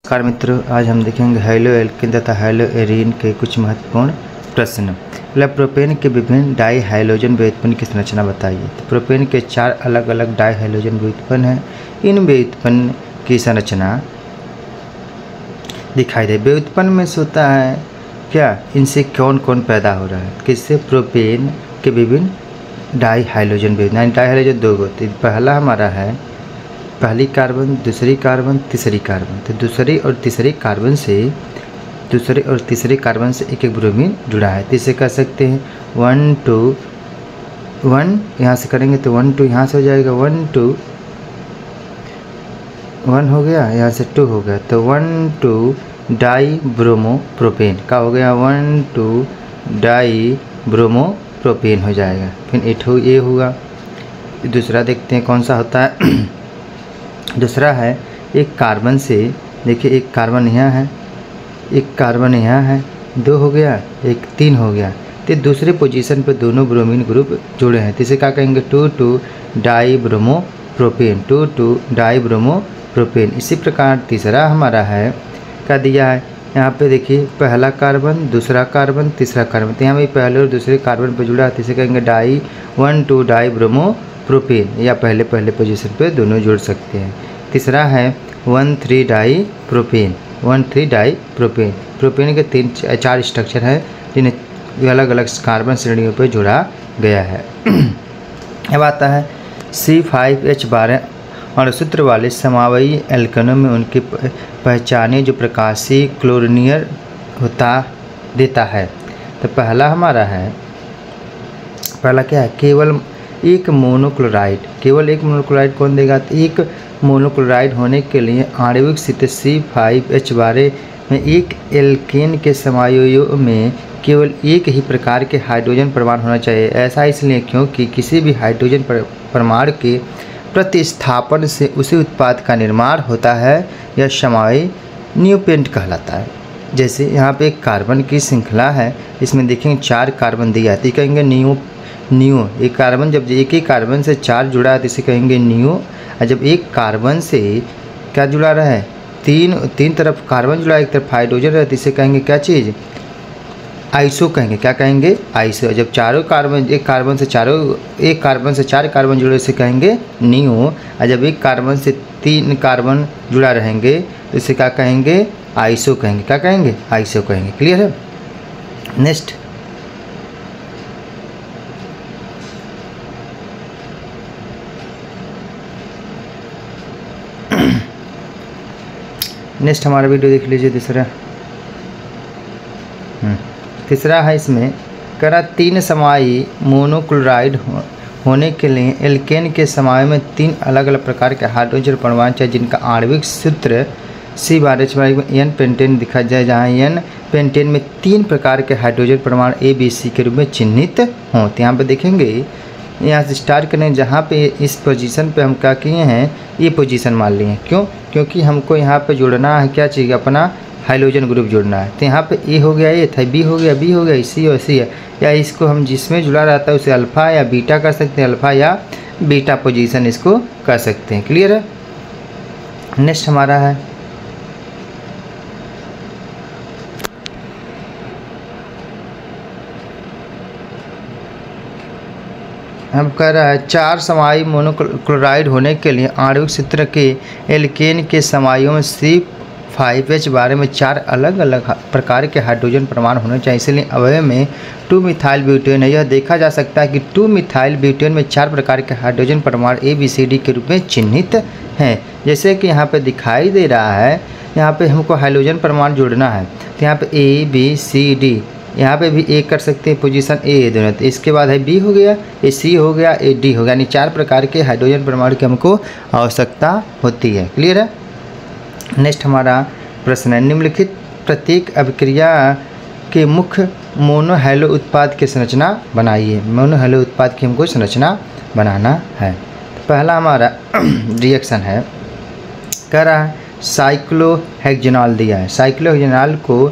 नमस्कार मित्रों, आज हम देखेंगे हैलो एल्केन तथा हैलो एरीन के कुछ महत्वपूर्ण प्रश्न। पहला, प्रोपेन के विभिन्न डाई हाइड्रोजन व्युत्पन्न की संरचना बताइए। तो प्रोपेन के 4 अलग अलग डाई हाइड्रोजन व्युत्पन्न हैं। इन व्युत्पन्न की संरचना दिखाई दे। व्युत्पन्न में से होता है क्या, इनसे कौन कौन पैदा हो रहा है, किससे? प्रोपेन के विभिन्न डाई हाइड्रोजन व्युत्पन्न। डाई हाइड्रोजन 2 होते हैं। पहला हमारा है पहली कार्बन, दूसरी कार्बन, तीसरी कार्बन। तो दूसरे और तीसरे कार्बन से एक एक ब्रोमीन जुड़ा है। तो इसे कह सकते हैं 1 2 1, यहाँ से करेंगे तो 1 2 यहाँ से हो जाएगा, 1 2 1 हो गया, यहाँ से 2 हो गया, तो 1 2 डाई ब्रोमो प्रोपेन का हो गया, 1 2 डाई ब्रोमो प्रोपेन हो जाएगा। फिर ये होगा। दूसरा देखते हैं कौन सा होता है। दूसरा है एक कार्बन से, देखिए एक कार्बन यहाँ है, एक कार्बन यहाँ है, 2 हो गया, एक 3 हो गया। तो दूसरे पोजीशन पे दोनों ब्रोमीन ग्रुप जुड़े हैं। तो इसे क्या कहेंगे? 2 2 die bromo propane, 2 2 die bromo propane. इसी प्रकार तीसरा हमारा है, क्या दिया है यहाँ पे, देखिए पहला कार्बन, दूसरा कार्बन, तीसरा कार्बन। तो यहाँ भी पहले और दूसरे कार्बन पर जुड़ा है। तो इसे कहेंगे 1 2 डाई ब्रोमो प्रोपेन, या पहले पोजीशन पे दोनों जुड़ सकते हैं। तीसरा है 1 3 di propane, 1 3 di propane. Propane के 4 स्ट्रक्चर हैं जिन्हें अलग अलग कार्बन श्रेणियों पे जोड़ा गया है। अब आता है C5H12 अणुसूत्र वाले समावयी एल्केनों में उनकी पहचाने जो प्रकाशीय क्लोरीनियर देता है। तो पहला हमारा है, पहला क्या है? केवल एक मोनोक्लोराइड। केवल एक मोनोक्लोराइड कौन देगा? तो एक मोनोक्लोराइड होने के लिए आणविक स्थिति C5H12 में एक एल्केन के समायोजों में केवल एक ही प्रकार के हाइड्रोजन परमाणु होना चाहिए। ऐसा इसलिए क्योंकि किसी भी हाइड्रोजन परमाणु के प्रतिस्थापन से उसी उत्पाद का निर्माण होता है। यह समावयी न्यूपेंट कहलाता है। जैसे यहाँ पे एक कार्बन की श्रृंखला है, इसमें देखेंगे 4 कार्बन दिया है, तो कहेंगे नियो। एक कार्बन जब एक ही कार्बन से 4 जुड़ा है तो इसे कहेंगे नियो। और जब एक कार्बन से क्या जुड़ा रहा है, तीन तरफ कार्बन जुड़ा है, एक तरफ हाइड्रोजन रहे, तो इसे कहेंगे क्या चीज़? आइसो कहेंगे। क्या कहेंगे? आइसो। जब एक कार्बन से 4 कार्बन जुड़े, इसे कहेंगे नियो। और जब एक कार्बन से 3 कार्बन जुड़ा रहेंगे तो इसे क्या कहेंगे? आइसो कहेंगे। क्या कहेंगे? आइसो कहेंगे। क्लियर है? नेक्स्ट हमारा वीडियो देख लीजिए। तीसरा है, इसमें करा 3 समाई मोनोक्लोराइड होने के लिए एल्केन के समाई में 3 अलग अलग प्रकार के हाइड्रोजन परमाणु चाहिए जिनका आणविक सूत्र C12H12 में N पेंटेन दिखा जाए, जहाँ N पेंटेन में 3 प्रकार के हाइड्रोजन परमाणु A B C के रूप में चिन्हित हों। तो यहाँ पे देखेंगे, यहाँ से स्टार्ट करें, जहाँ पे इस पोजीशन पे हम क्या किए हैं, ये पोजीशन मान लिए हैं। क्यों? क्योंकि हमको यहाँ पे जोड़ना है, क्या चाहिए? अपना हाइड्रोजन ग्रुप जोड़ना है। तो यहाँ पे ए हो गया, ये था, बी हो गया, बी हो गया, सी और सी है। या इसको हम जिसमें जुड़ा रहता है उसे अल्फ़ा या बीटा कर सकते हैं, अल्फ़ा या बीटा पोजीशन इसको कर सकते हैं। क्लियर है? नेक्स्ट हमारा है, हम कह रहा है 4 समाई मोनोक्लोराइड होने के लिए आणविक सूत्र के एल्केन के समाइयों में C5H12 में 4 अलग अलग प्रकार के हाइड्रोजन परमाणु होने चाहिए। इसलिए अवयव में 2 मिथाइल ब्यूटेन है। यह देखा जा सकता है कि 2 मिथाइल ब्यूटेन में 4 प्रकार के हाइड्रोजन परमाणु A B C D के रूप में चिन्हित हैं। जैसे कि यहाँ पे दिखाई दे रहा है, यहाँ पे हमको हाइड्रोजन परमाणु जोड़ना है। तो यहाँ पे A B C D, यहाँ पे भी ए कर सकते हैं, पोजीशन ए दोनों। तो इसके बाद है बी हो गया, ए सी हो गया, ए डी हो गया, यानी 4 प्रकार के हाइड्रोजन परमाणु की हमको आवश्यकता होती है। क्लियर है? नेक्स्ट हमारा प्रश्न है, निम्नलिखित प्रत्येक अभिक्रिया के मुख्य मोनोहैलो उत्पाद की संरचना बनाइए। मोनोहैलो उत्पाद की हमको संरचना बनाना है। तो पहला हमारा रिएक्शन है, कह रहा है साइक्लोहेक्सेनॉल दिया है। साइक्लोहेक्सेनॉल को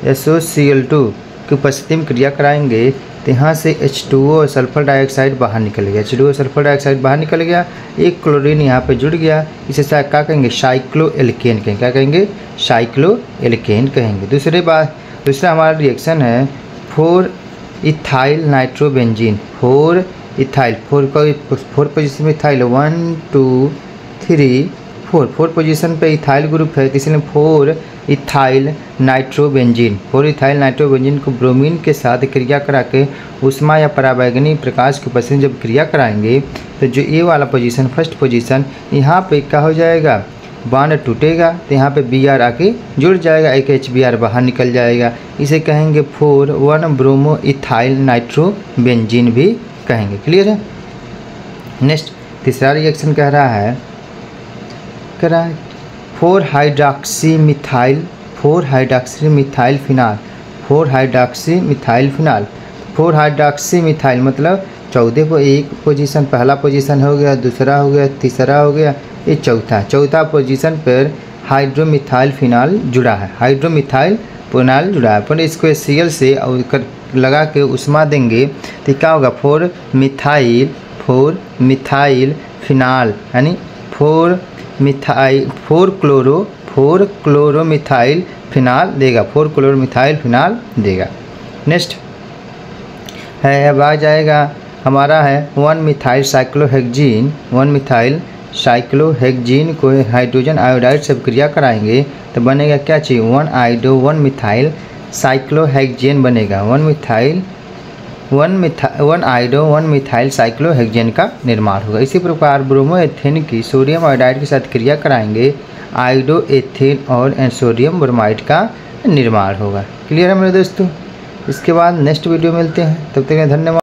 SOCl2 की उपस्थिति में क्रिया कराएंगे तो यहाँ से H2O और सल्फर डाइऑक्साइड बाहर निकल गया, H2O सल्फर डाइऑक्साइड बाहर निकल गया, एक क्लोरीन यहाँ पे जुड़ गया, इसे क्या कहेंगे, साइक्लोएल्केन कहेंगे। क्या कहेंगे, साइक्लोएल्केन कहेंगे। दूसरा हमारा रिएक्शन है 4 इथाइल नाइट्रोबेंजीन। 4 इथाइल, 4 पोजीशन में इथाइल, 1 2 3 4 पोजीशन पे इथाइल ग्रुप है, इसलिए 4 इथाइल नाइट्रोबेंजीन। 4 इथाइल नाइट्रोबेंजीन को ब्रोमीन के साथ क्रिया करा के उष्मा या पराबैंगनी प्रकाश के उपस्थिति जब क्रिया कराएंगे तो जो ए वाला पोजीशन, फर्स्ट पोजीशन, यहाँ पे क्या हो जाएगा, बॉन्ड टूटेगा, तो यहाँ पे Br आके जुड़ जाएगा, एक HBr बाहर निकल जाएगा, इसे कहेंगे 4,1 ब्रोमो इथाइल नाइट्रोबेंजीन भी कहेंगे। क्लियर है। नेक्स्ट तीसरा रिएक्शन कह रहा है 4 hydroxy methyl phenol. 4 hydroxy methyl phenol, 4 hydroxy methyl मतलब 14 को एक पोजीशन, पहला पोजीशन हो गया, दूसरा हो गया, तीसरा हो गया, ये चौथा पोजीशन पर हाइड्रोमिथाइल फिनाल जुड़ा है, हाइड्रोमिथाइल फिनाल जुड़ा है। पर इसको Cl से लगा के उष्मा देंगे तो क्या होगा, 4 मिथाइल फिनाल, यानी 4 क्लोरोमिथाइल फिनाल देगा, 4 क्लोरोमिथाइल फिनाल देगा। नेक्स्ट है, अब आ जाएगा हमारा है 1 मिथाइल साइक्लोहेक्जीन। 1 मिथाइल साइक्लोहेक्जीन को हाइड्रोजन आयोडाइड से क्रिया कराएंगे तो बनेगा क्या चाहिए, 1 मिथाइल साइक्लोहेक्जेन बनेगा। 1 मिथाइल साइक्लोहेक्जेन का निर्माण होगा। इसी प्रकार ब्रोमोएथेन की सोडियम आयोडाइड के साथ क्रिया कराएंगे, आयोडोएथेन और सोडियम ब्रोमाइड का निर्माण होगा। क्लियर है मेरे दोस्तों। इसके बाद नेक्स्ट वीडियो मिलते हैं, तब तक धन्यवाद।